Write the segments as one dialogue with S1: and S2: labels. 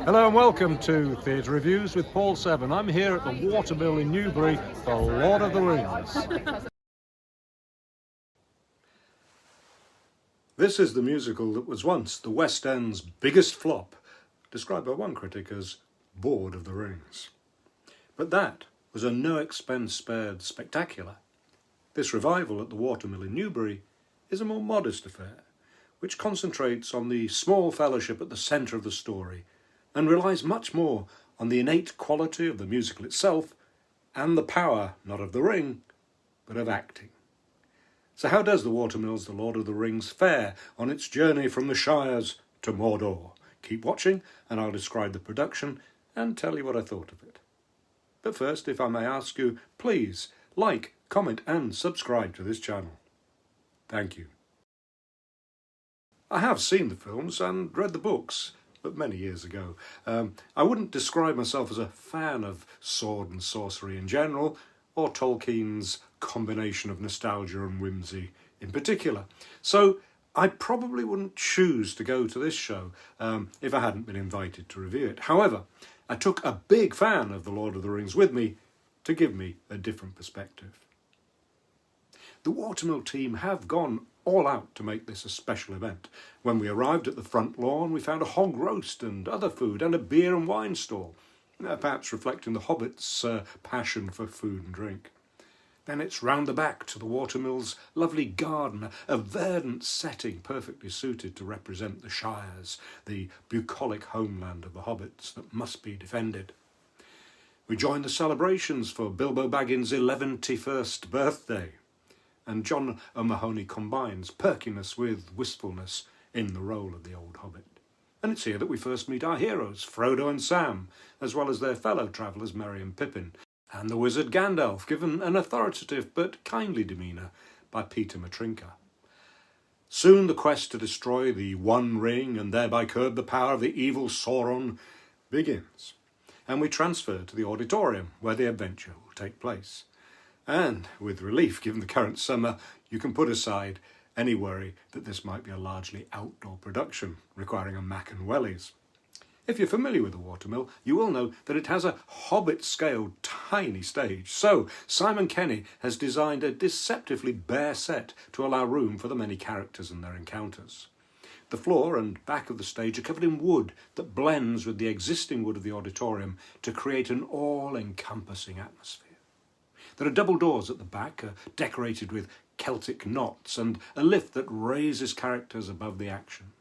S1: Hello and welcome to Theatre Reviews with Paul Seven. I'm here at the Watermill in Newbury for Lord of the Rings. This is the musical that was once the West End's biggest flop, described by one critic as bored of the rings. But that was a no expense spared spectacular. This revival at the Watermill in Newbury is a more modest affair, which concentrates on the small fellowship at the centre of the story and relies much more on the innate quality of the musical itself and the power, not of the ring, but of acting. So how does the Watermill's The Lord of the Rings fare on its journey from the Shires to Mordor? Keep watching and I'll describe the production and tell you what I thought of it. But first, if I may ask you, please like, comment and subscribe to this channel. Thank you. I have seen the films and read the books, but many years ago. I wouldn't describe myself as a fan of sword and sorcery in general, or Tolkien's combination of nostalgia and whimsy in particular. So I probably wouldn't choose to go to this show if I hadn't been invited to review it. However, I took a big fan of The Lord of the Rings with me to give me a different perspective. The Watermill team have gone all out to make this a special event. When we arrived at the front lawn, we found a hog roast and other food and a beer and wine stall, perhaps reflecting the Hobbit's passion for food and drink. Then it's round the back to the Watermill's lovely garden, a verdant setting perfectly suited to represent the Shires, the bucolic homeland of the Hobbits that must be defended. We joined the celebrations for Bilbo Baggins' 11th birthday, and John O'Mahony combines perkiness with wistfulness in the role of the old hobbit. And it's here that we first meet our heroes, Frodo and Sam, as well as their fellow travellers Merry and Pippin, and the wizard Gandalf, given an authoritative but kindly demeanour by Peter Matrinka. Soon the quest to destroy the One Ring and thereby curb the power of the evil Sauron begins, and we transfer to the auditorium where the adventure will take place. And, with relief given the current summer, you can put aside any worry that this might be a largely outdoor production requiring a Mac and Wellies. If you're familiar with the Watermill, you will know that it has a Hobbit-scale tiny stage. So, Simon Kenny has designed a deceptively bare set to allow room for the many characters and their encounters. The floor and back of the stage are covered in wood that blends with the existing wood of the auditorium to create an all-encompassing atmosphere. There are double doors at the back, decorated with Celtic knots, and a lift that raises characters above the action.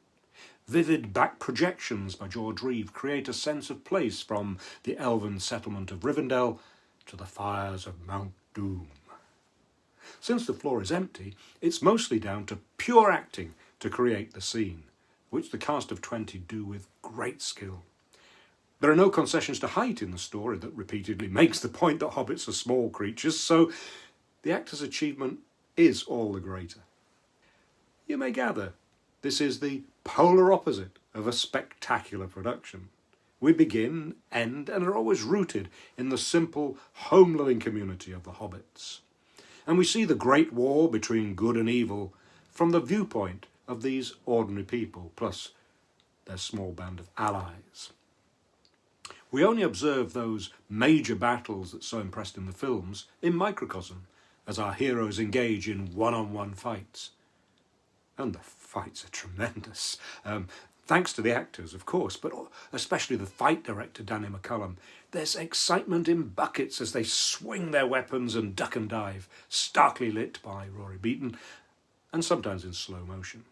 S1: Vivid back projections by George Reeve create a sense of place, from the elven settlement of Rivendell to the fires of Mount Doom. Since the floor is empty, it's mostly down to pure acting to create the scene, which the cast of 20 do with great skill. There are no concessions to height in the story that repeatedly makes the point that hobbits are small creatures, so the actor's achievement is all the greater. You may gather, this is the polar opposite of a spectacular production. We begin, end, and are always rooted in the simple, home-loving community of the hobbits. And we see the great war between good and evil from the viewpoint of these ordinary people, plus their small band of allies. We only observe those major battles that so impressed in the films in microcosm, as our heroes engage in one-on-one fights. And the fights are tremendous, thanks to the actors, of course, but especially the fight director, Dani McCallum. There's excitement in buckets as they swing their weapons and duck and dive, starkly lit by Rory Beaton, and sometimes in slow motion.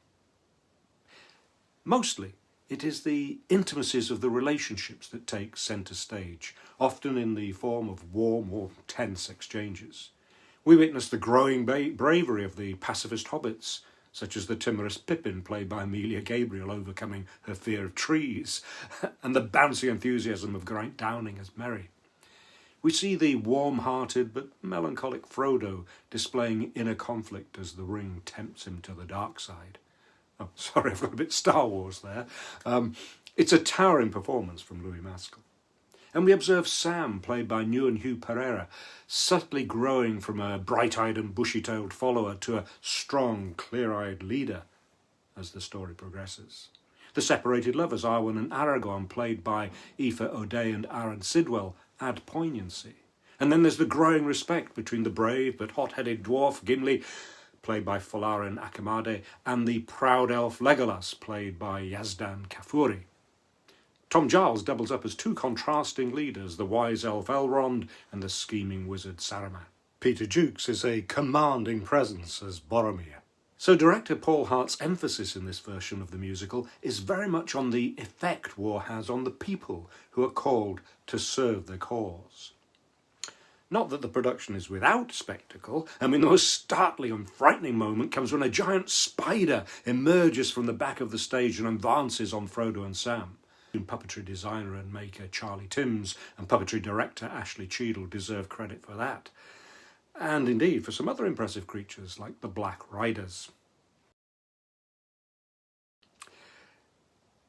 S1: Mostly, it is the intimacies of the relationships that take centre stage, often in the form of warm or tense exchanges. We witness the growing bravery of the pacifist hobbits, such as the timorous Pippin, played by Amelia Gabriel, overcoming her fear of trees, and the bouncy enthusiasm of Geraint Downing as Merry. We see the warm-hearted but melancholic Frodo displaying inner conflict as the ring tempts him to the dark side. Oh, sorry, I've got a bit Star Wars there. It's a towering performance from Louis Maskell. And we observe Sam, played by Nuwan Hugh Perera, subtly growing from a bright-eyed and bushy-tailed follower to a strong, clear-eyed leader as the story progresses. The separated lovers, Arwen and Aragorn, played by Aoife O'Dea and Aaron Sidwell, add poignancy. And then there's the growing respect between the brave but hot-headed dwarf Gimli, played by Folarin Akinmade, and the proud elf Legolas, played by Tazdan Qafouri. Tom Giles doubles up as two contrasting leaders, the wise elf Elrond and the scheming wizard Saruman. Peter Jukes is a commanding presence as Boromir. So director Paul Hart's emphasis in this version of the musical is very much on the effect war has on the people who are called to serve the cause. Not that the production is without spectacle. I mean, the most startling and frightening moment comes when a giant spider emerges from the back of the stage and advances on Frodo and Sam. Puppetry designer and maker Charlie Tymms and puppetry director Ashley Cheadle deserve credit for that. And indeed for some other impressive creatures like the Black Riders.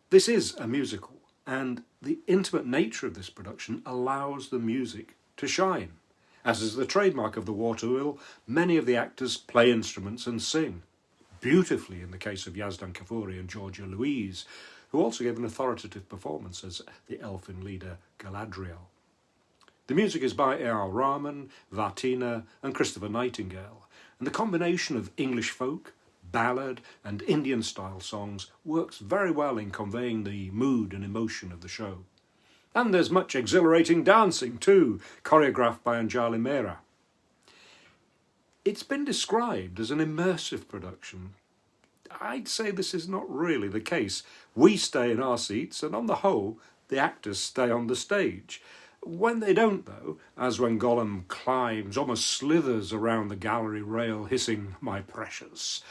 S1: This is a musical, and the intimate nature of this production allows the music to shine. As is the trademark of the Watermill, many of the actors play instruments and sing. Beautifully in the case of Tazdan Qafouri and Georgia Louise, who also gave an authoritative performance as the elfin leader Galadriel. The music is by A.R. Rahman, Vartina and Christopher Nightingale, and the combination of English folk, ballad and Indian-style songs works very well in conveying the mood and emotion of the show. And there's much exhilarating dancing too, choreographed by Anjali Mehra. It's been described as an immersive production. I'd say this is not really the case. We stay in our seats, and on the whole, the actors stay on the stage. When they don't, though, as when Gollum climbs, almost slithers around the gallery rail, hissing, "My precious,"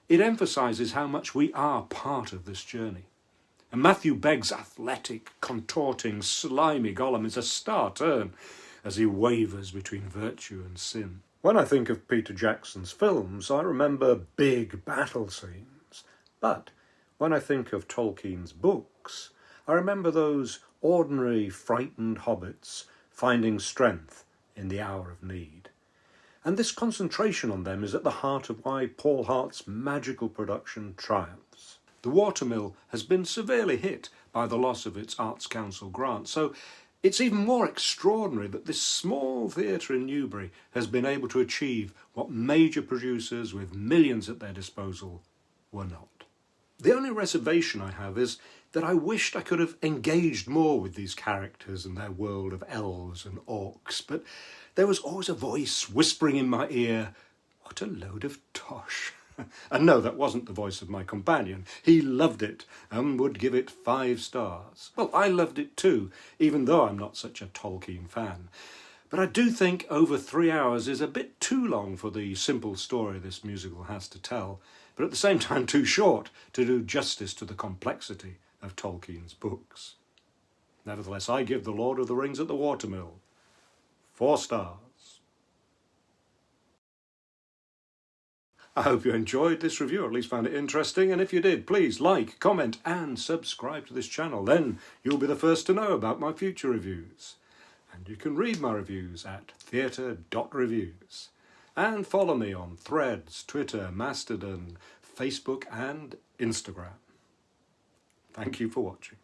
S1: it emphasises how much we are part of this journey. And Matthew Begg's athletic, contorting, slimy Gollum is a star turn as he wavers between virtue and sin. When I think of Peter Jackson's films, I remember big battle scenes. But when I think of Tolkien's books, I remember those ordinary, frightened hobbits finding strength in the hour of need. And this concentration on them is at the heart of why Paul Hart's magical production triumphs. The Watermill has been severely hit by the loss of its Arts Council grant, so it's even more extraordinary that this small theatre in Newbury has been able to achieve what major producers with millions at their disposal were not. The only reservation I have is that I wished I could have engaged more with these characters and their world of elves and orcs, but there was always a voice whispering in my ear, "What a load of tosh." And no, that wasn't the voice of my companion. He loved it and would give it 5 stars. Well, I loved it too, even though I'm not such a Tolkien fan. But I do think over 3 hours is a bit too long for the simple story this musical has to tell, but at the same time too short to do justice to the complexity of Tolkien's books. Nevertheless, I give The Lord of the Rings at the Watermill 4 stars. I hope you enjoyed this review, or at least found it interesting, and if you did, please like, comment and subscribe to this channel. Then you'll be the first to know about my future reviews. And you can read my reviews at Theatre.Reviews. And follow me on Threads, Twitter, Mastodon, Facebook and Instagram. Thank you for watching.